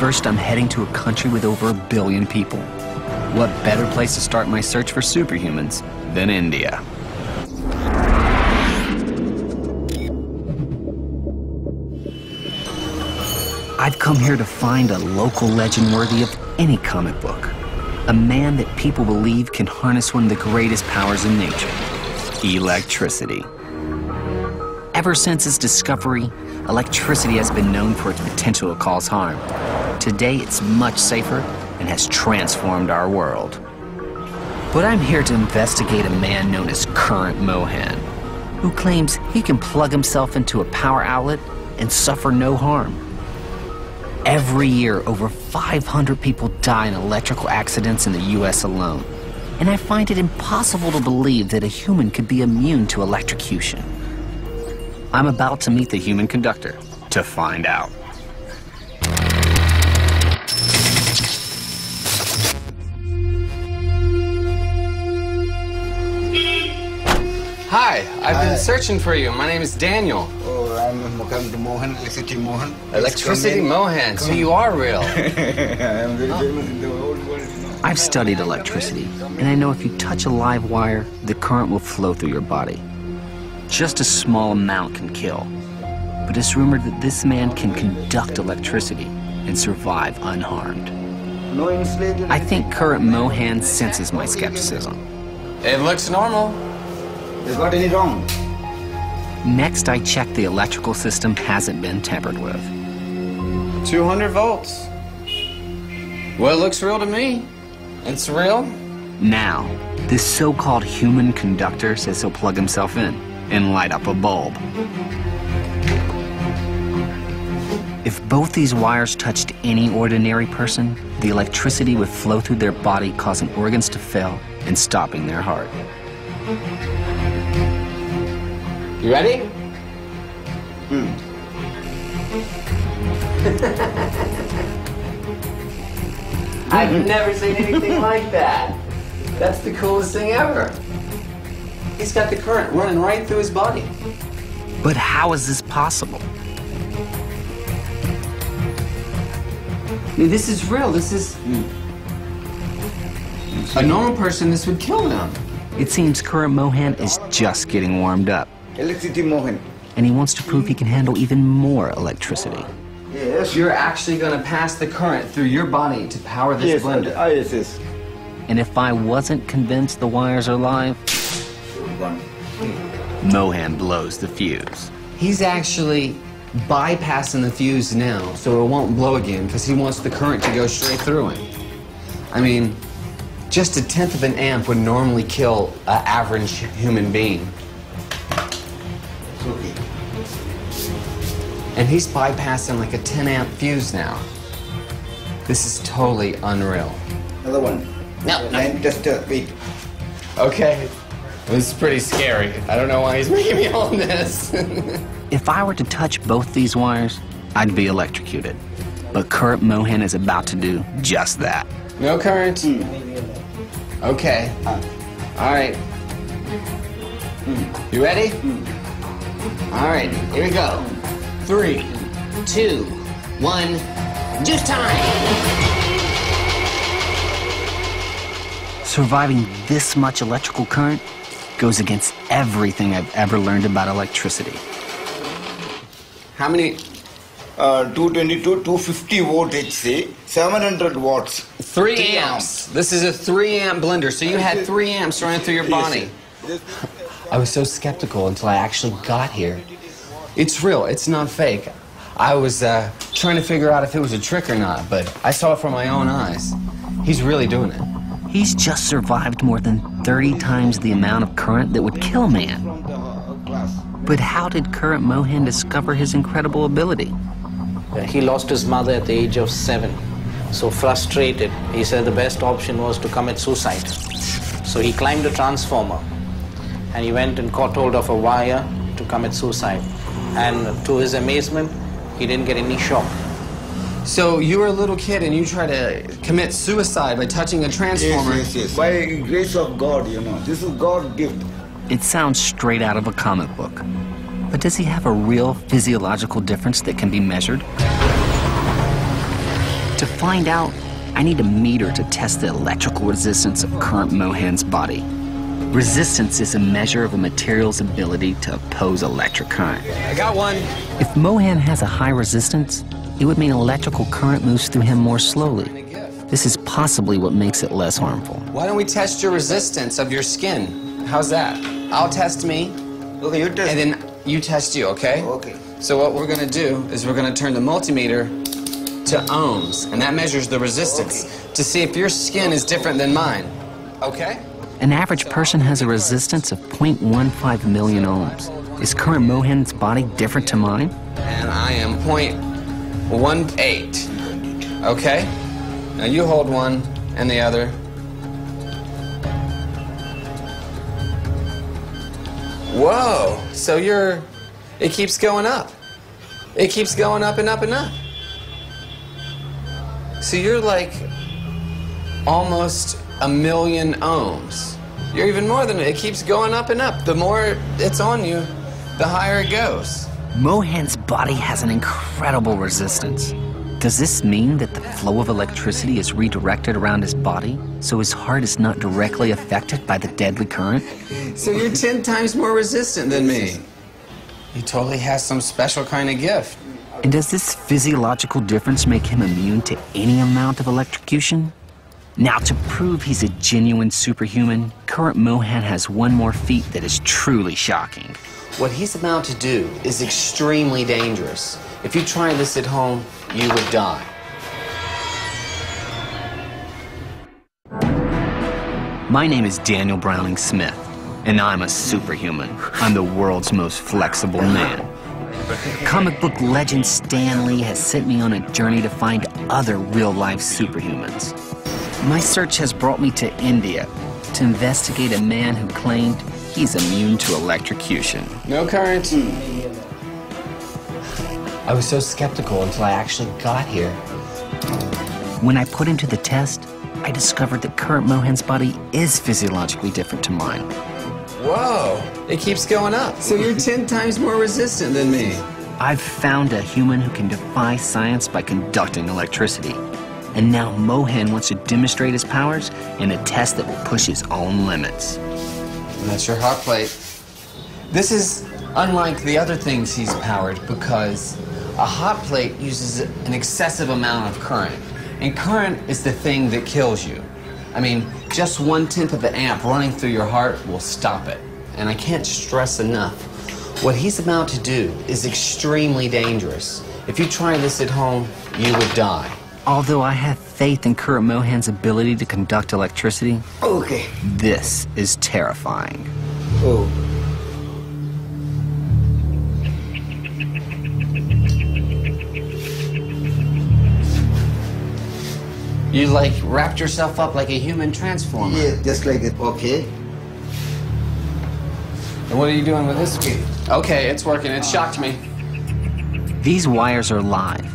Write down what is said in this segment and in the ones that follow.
First, I'm heading to a country with over 1 billion people. What better place to start my search for superhumans than India? I've come here to find a local legend worthy of any comic book. A man that people believe can harness one of the greatest powers in nature, electricity. Ever since its discovery, electricity has been known for its potential to cause harm. Today, it's much safer and has transformed our world. But I'm here to investigate a man known as Current Mohan, who claims he can plug himself into a power outlet and suffer no harm. Every year, over 500 people die in electrical accidents in the US alone. And I find it impossible to believe that a human could be immune to electrocution. I'm about to meet the human conductor to find out. Hi, I've been searching for you. My name is Daniel. Oh, I'm Conductor Mohan, Electricity Mohan. Electricity Mohan, so you are real. I am very famous in the whole world, you know. I've studied electricity, and I know if you touch a live wire, the current will flow through your body. Just a small amount can kill, but it's rumored that this man can conduct electricity and survive unharmed. No installation. I think Current Mohan senses my skepticism. It looks normal. Is got any wrong? Next, I check the electrical system hasn't been tampered with. 200 volts. Well, it looks real to me. It's real. Now, this so-called human conductor says he'll plug himself in and light up a bulb. If both these wires touched any ordinary person, the electricity would flow through their body, causing organs to fail and stopping their heart. You ready? I've never seen anything like that. That's the coolest thing ever. He's got the current running right through his body. But how is this possible? This is real. This is... A normal person, this would kill them. It seems Current Mohan is just getting warmed up. Electricity Mohan. And he wants to prove he can handle even more electricity. Yes. You're actually going to pass the current through your body to power this blender. Yes, yes. And if I wasn't convinced the wires are live, Mohan blows the fuse. He's actually bypassing the fuse now, so it won't blow again, because he wants the current to go straight through him. I mean, just 1/10 of an amp would normally kill an average human being. Okay. And he's bypassing like a 10 amp fuse now. This is totally unreal. Another one. No. Line tester, wait. Okay. This is pretty scary. I don't know why he's making me hold this. If I were to touch both these wires, I'd be electrocuted. But Current Mohan is about to do just that. No current? Okay. All right. You ready? All right, here we go. 3, 2, 1, juice time! Surviving this much electrical current goes against everything I've ever learned about electricity. How many? 222, 250 volt HC, 700 watts. 3 amps. This is a 3 amp blender, so you had 3 amps running through your body. I was so skeptical until I actually got here. It's real, it's not fake. I was trying to figure out if it was a trick or not, but I saw it from my own eyes. He's really doing it. He's just survived more than 30 times the amount of current that would kill man. But how did Current Mohan discover his incredible ability? He lost his mother at the age of 7. So frustrated, he said the best option was to commit suicide. So he climbed a transformer and he went and caught hold of a wire to commit suicide. And to his amazement, he didn't get any shock. So you were a little kid and you tried to commit suicide by touching a transformer. Yes. By grace of God, you know. This is God's gift. It sounds straight out of a comic book. But does he have a real physiological difference that can be measured? To find out, I need a meter to test the electrical resistance of current Mohan's body. Resistance is a measure of a material's ability to oppose electric current. I got one. If Mohan has a high resistance, it would mean electrical current moves through him more slowly. This is possibly what makes it less harmful. Why don't we test your resistance of your skin? How's that? I'll test me, Okay, you test. and then you test you, okay? Okay. So what we're gonna do is we're gonna turn the multimeter to ohms, and that measures the resistance to see if your skin is different than mine, okay? An average person has a resistance of 0.15 million ohms. Is current Mohan's body different to mine? And I am 0.18, okay? Now you hold one and the other. Whoa, so it keeps going up. It keeps going up and up and up. So you're like almost 1 million ohms. You're even more than it keeps going up and up. The more it's on you, the higher it goes. Mohan's body has an incredible resistance. Does this mean that the flow of electricity is redirected around his body, so his heart is not directly affected by the deadly current? So you're 10 times more resistant than me. He totally has some special kind of gift. And does this physiological difference make him immune to any amount of electrocution? Now, to prove he's a genuine superhuman, current Mohan has one more feat that is truly shocking. What he's about to do is extremely dangerous. If you try this at home, you would die. My name is Daniel Browning Smith, and I'm a superhuman. I'm the world's most flexible man. Comic book legend Stan Lee has sent me on a journey to find other real-life superhumans. My search has brought me to India to investigate a man who claimed he's immune to electrocution. No current. I was so skeptical until I actually got here. When I put him to the test, I discovered that current Mohan's body is physiologically different to mine. Whoa, it keeps going up. So you're 10 times more resistant than me. I've found a human who can defy science by conducting electricity. And now Mohan wants to demonstrate his powers in a test that will push his own limits. And that's your hot plate. This is unlike the other things he's powered because a hot plate uses an excessive amount of current. And current is the thing that kills you. I mean, just 1/10 of the amp running through your heart will stop it. And I can't stress enough, what he's about to do is extremely dangerous. If you try this at home, you would die. Although I have faith in current Mohan's ability to conduct electricity, Okay. this is terrifying. Oh. You like wrapped yourself up like a human transformer. Yeah, just like it. Okay. And what are you doing with this? Okay, it's working. It shocked me. These wires are live,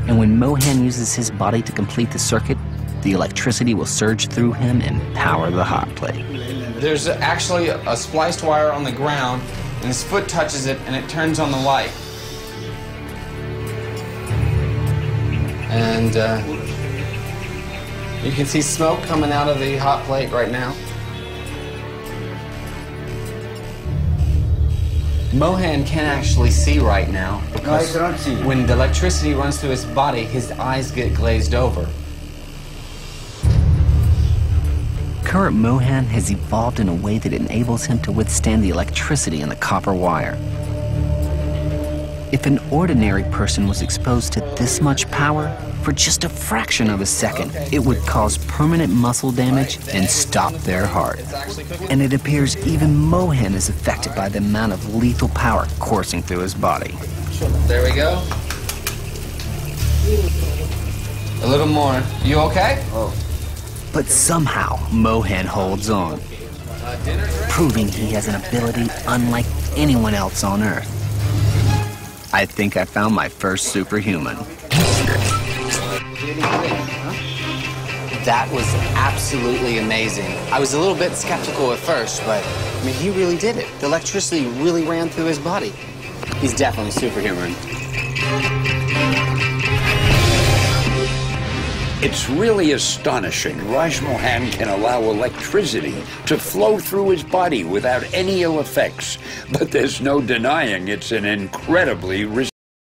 and when Mohan uses his body to complete the circuit, the electricity will surge through him and power the hot plate. There's actually a spliced wire on the ground, and his foot touches it, and it turns on the light. And you can see smoke coming out of the hot plate right now. Mohan can't actually see right now because cannot see. when the electricity runs through his body, his eyes get glazed over. Current Mohan has evolved in a way that enables him to withstand the electricity in the copper wire. If an ordinary person was exposed to this much power for just a fraction of a second, it would cause permanent muscle damage and stop their heart. And it appears even Mohan is affected by the amount of lethal power coursing through his body. There we go. A little more. You okay? Oh. But somehow, Mohan holds on, proving he has an ability unlike anyone else on Earth. I think I found my first superhuman. That was absolutely amazing. I was a little bit skeptical at first, but I mean, he really did it. The electricity really ran through his body. He's definitely superhuman. It's really astonishing. Raj Mohan can allow electricity to flow through his body without any ill effects. But there's no denying it's an incredibly risky